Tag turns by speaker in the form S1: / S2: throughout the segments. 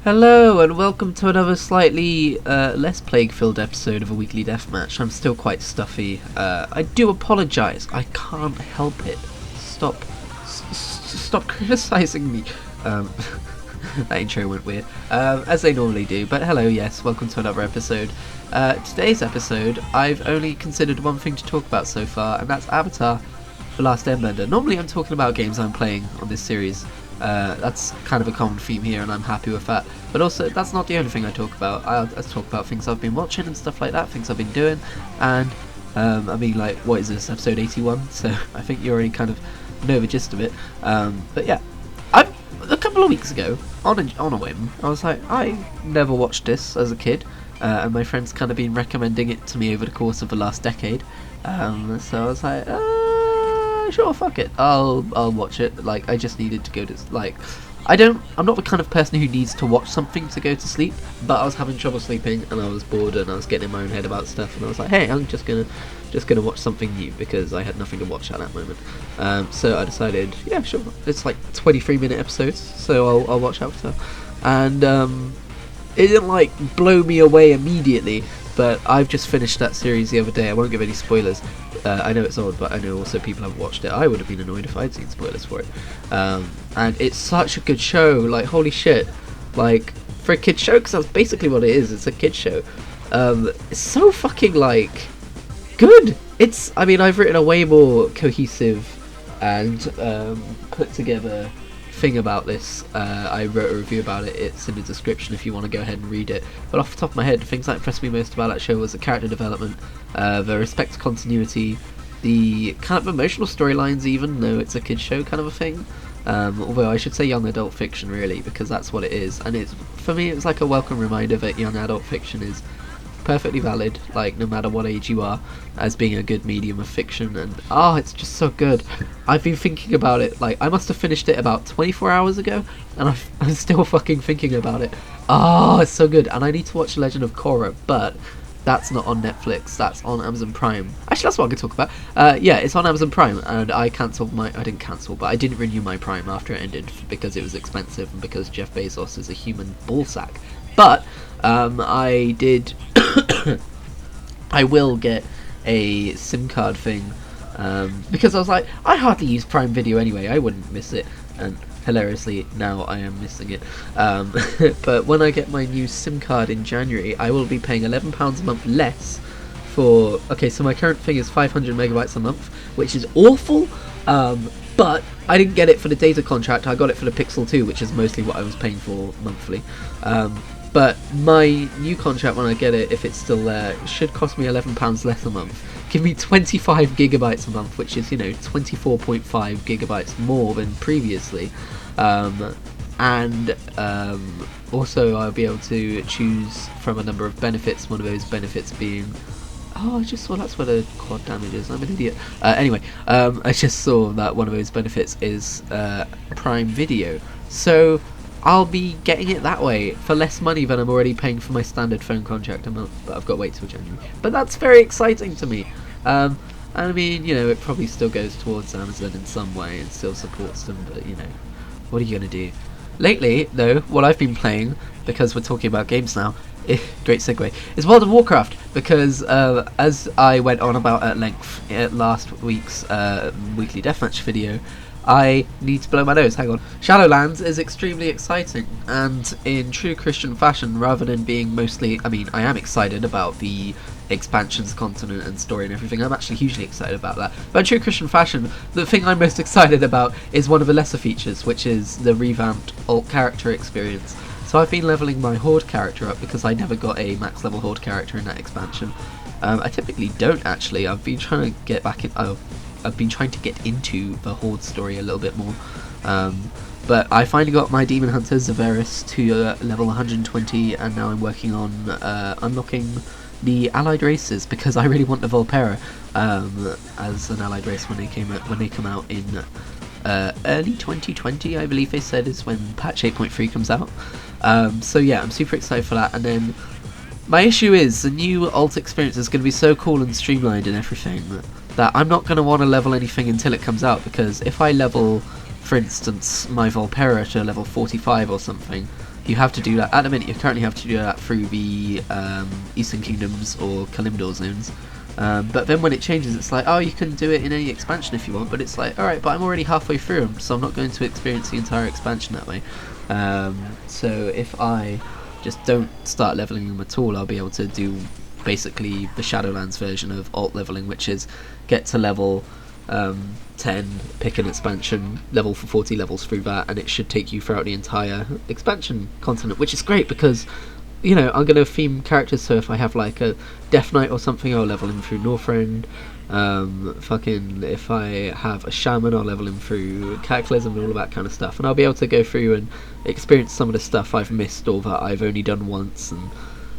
S1: Hello and welcome to another slightly less plague-filled episode of a weekly deathmatch. I'm still quite stuffy. I do apologise. I can't help it. Stop criticising me. That intro went weird, as they normally do. But hello, yes, welcome to another episode. Today's episode, I've only considered one thing to talk about so far, and that's Avatar: The Last Airbender. Normally, I'm talking about games I'm playing on this series. That's kind of a common theme here, and I'm happy with that. But also, that's not the only thing I talk about. I talk about things I've been watching and stuff like that, things I've been doing, and I mean, like, what is this, episode 81? So I think you already kind of know the gist of it. But yeah, a couple of weeks ago, on a whim, I was like, I never watched this as a kid, and my friends kind of been recommending it to me over the course of the last decade. So I was like, sure, fuck it, I'll watch it. Like, I just needed to go to, like, I'm not the kind of person who needs to watch something to go to sleep, but I was having trouble sleeping and I was bored and I was getting in my own head about stuff, and I was like, hey, I'm just gonna watch something new because I had nothing to watch at that moment. So I decided, yeah, sure, it's like 23-minute episodes, so I'll watch Avatar. And it didn't like blow me away immediately, but I've just finished that series the other day. I won't give any spoilers. I know it's odd, but I know also people have watched it. I would have been annoyed if I'd seen spoilers for it. And it's such a good show. Like, holy shit. Like, for a kid's show, because that's basically what it is. It's a kid's show. It's so fucking, like, good. I mean, I've written a way more cohesive and put together thing about this. I wrote a review about it. It's in the description if you want to go ahead and read it. But off the top of my head, the things that impressed me most about that show was the character development, the respect to continuity, the kind of emotional storylines, even though it's a kids show kind of a thing. Although I should say young adult fiction, really, because that's what it is. And it's, for me, it's like a welcome reminder that young adult fiction is perfectly valid, like, no matter what age you are, as being a good medium of fiction. And it's just so good. I've been thinking about it, like, I must have finished it about 24 hours ago, and I'm still fucking thinking about it. It's so good. And I need to watch Legend of Korra, but that's not on Netflix, that's on Amazon Prime. Actually, that's what I could talk about. Yeah, it's on Amazon Prime, and I didn't cancel, but I didn't renew my Prime after it ended because it was expensive and because Jeff Bezos is a human ballsack. But I did I will get a SIM card thing, because I was like, I hardly use Prime Video anyway, I wouldn't miss it, and hilariously now I am missing it. But when I get my new SIM card in January, I will be paying £11 a month less for, okay, so my current thing is 500 megabytes a month, which is awful, but I didn't get it for the data contract, I got it for the Pixel 2, which is mostly what I was paying for monthly. But my new contract, when I get it, if it's still there, should cost me £11 less a month. Give me 25 gigabytes a month, which is, 24.5 gigabytes more than previously. And also I'll be able to choose from a number of benefits, one of those benefits being... I just saw that's where the quad damage is. I'm an idiot. Anyway, I just saw that one of those benefits is Prime Video. So I'll be getting it that way for less money than I'm already paying for my standard phone contract a month, but I've got to wait till January. But that's very exciting to me. And I mean, it probably still goes towards Amazon in some way and still supports them, but what are you going to do? Lately, though, what I've been playing, because we're talking about games now, great segue, is World of Warcraft, because as I went on about at length at last week's weekly deathmatch video, I need to blow my nose, hang on. Shadowlands is extremely exciting, and in true Christian fashion, rather than being mostly, I mean, I am excited about the expansions, continent and story and everything, I'm actually hugely excited about that, but in true Christian fashion, the thing I'm most excited about is one of the lesser features, which is the revamped alt character experience. So I've been leveling my Horde character up because I never got a max level Horde character in that expansion. I typically don't, actually. I've been trying to get back in... I've been trying to get into the Horde story a little bit more, but I finally got my Demon Hunter Zaveris to level 120, and now I'm working on unlocking the allied races, because I really want the Volpera as an allied race when they come out in early 2020, I believe they said, is when patch 8.3 comes out. So yeah, I'm super excited for that. And then my issue is the new alt experience is going to be so cool and streamlined and everything that I'm not going to want to level anything until it comes out, because if I level, for instance, my Volpera to level 45 or something, you have to do that. At the minute, you currently have to do that through the Eastern Kingdoms or Kalimdor zones. But then when it changes, it's like, oh, you can do it in any expansion if you want, but it's like, alright, but I'm already halfway through them, so I'm not going to experience the entire expansion that way. So if I just don't start leveling them at all, I'll be able to do basically the Shadowlands version of alt leveling, which is get to level 10, pick an expansion, level for 40 levels through that, and it should take you throughout the entire expansion continent, which is great because, you know, I'm going to theme characters, so if I have like a Death Knight or something, I'll level him through Northrend. If I have a Shaman, I'll level him through Cataclysm and all of that kind of stuff, and I'll be able to go through and experience some of the stuff I've missed or that I've only done once, and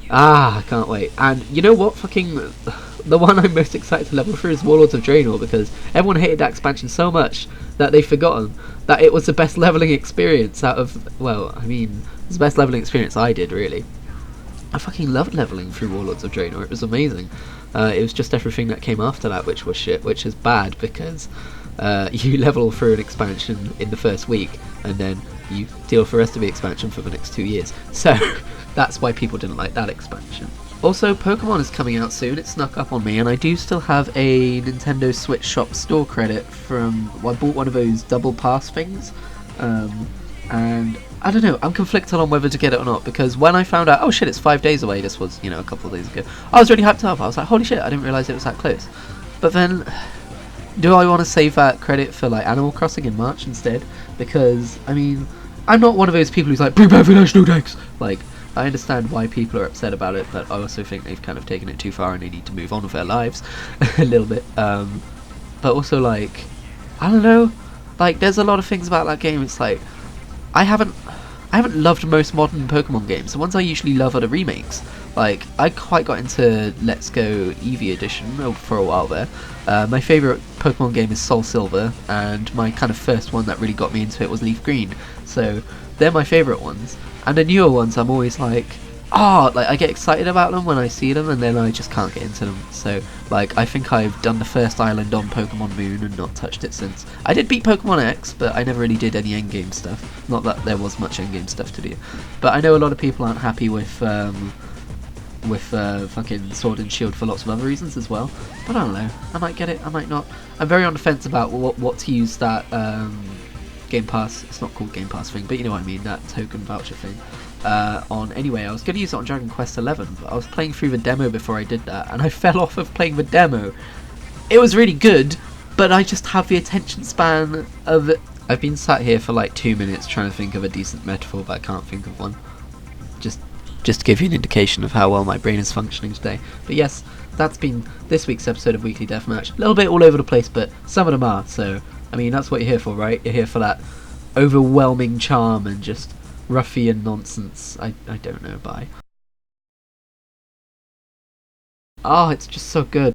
S1: I can't wait. And you know what, the one I'm most excited to level through is Warlords of Draenor, because everyone hated that expansion so much that they've forgotten that it was the best leveling experience out of, well, I mean, it's the best leveling experience I did, really. I fucking loved leveling through Warlords of Draenor, it was amazing. It was just everything that came after that which was shit, which is bad because you level through an expansion in the first week and then you deal for the rest of the expansion for the next 2 years. So that's why people didn't like that expansion. Also, Pokemon is coming out soon. It snuck up on me, and I do still have a Nintendo Switch Shop store credit from, well, I bought one of those double pass things, and I don't know, I'm conflicted on whether to get it or not, because when I found out, oh shit, it's 5 days away, this was, you know, a couple of days ago, I was really hyped up. I was like, holy shit, I didn't realise it was that close. But then, do I want to save that credit for like Animal Crossing in March instead? Because, I mean, I'm not one of those people who's like, bring back the national decks! Like, I understand why people are upset about it, but I also think they've kind of taken it too far and they need to move on with their lives a little bit. But also, like, I don't know, like, there's a lot of things about that game. It's like, I haven't loved most modern Pokemon games. The ones I usually love are the remakes. Like, I quite got into Let's Go Eevee Edition for a while there. My favourite Pokemon game is Soul Silver, and my kind of first one that really got me into it was Leaf Green. So they're my favourite ones. And the newer ones, I'm always like, like, I get excited about them when I see them, and then I just can't get into them. So, like, I think I've done the first island on Pokemon Moon and not touched it since. I did beat Pokemon X, but I never really did any endgame stuff. Not that there was much endgame stuff to do. But I know a lot of people aren't happy with fucking Sword and Shield for lots of other reasons as well. But I don't know. I might get it, I might not. I'm very on the fence about what to use that Game Pass, it's not called Game Pass thing, but you know what I mean, that token voucher thing, on. Anyway, I was going to use it on Dragon Quest XI, but I was playing through the demo before I did that, and I fell off of playing the demo. It was really good, but I just have the attention span of it. I've been sat here for like 2 minutes trying to think of a decent metaphor, but I can't think of one. Just to give you an indication of how well my brain is functioning today. But yes, that's been this week's episode of Weekly Deathmatch. A little bit all over the place, but some of them are, so I mean, that's what you're here for, right? You're here for that overwhelming charm and just ruffian nonsense. I don't know, bye. Oh, it's just so good.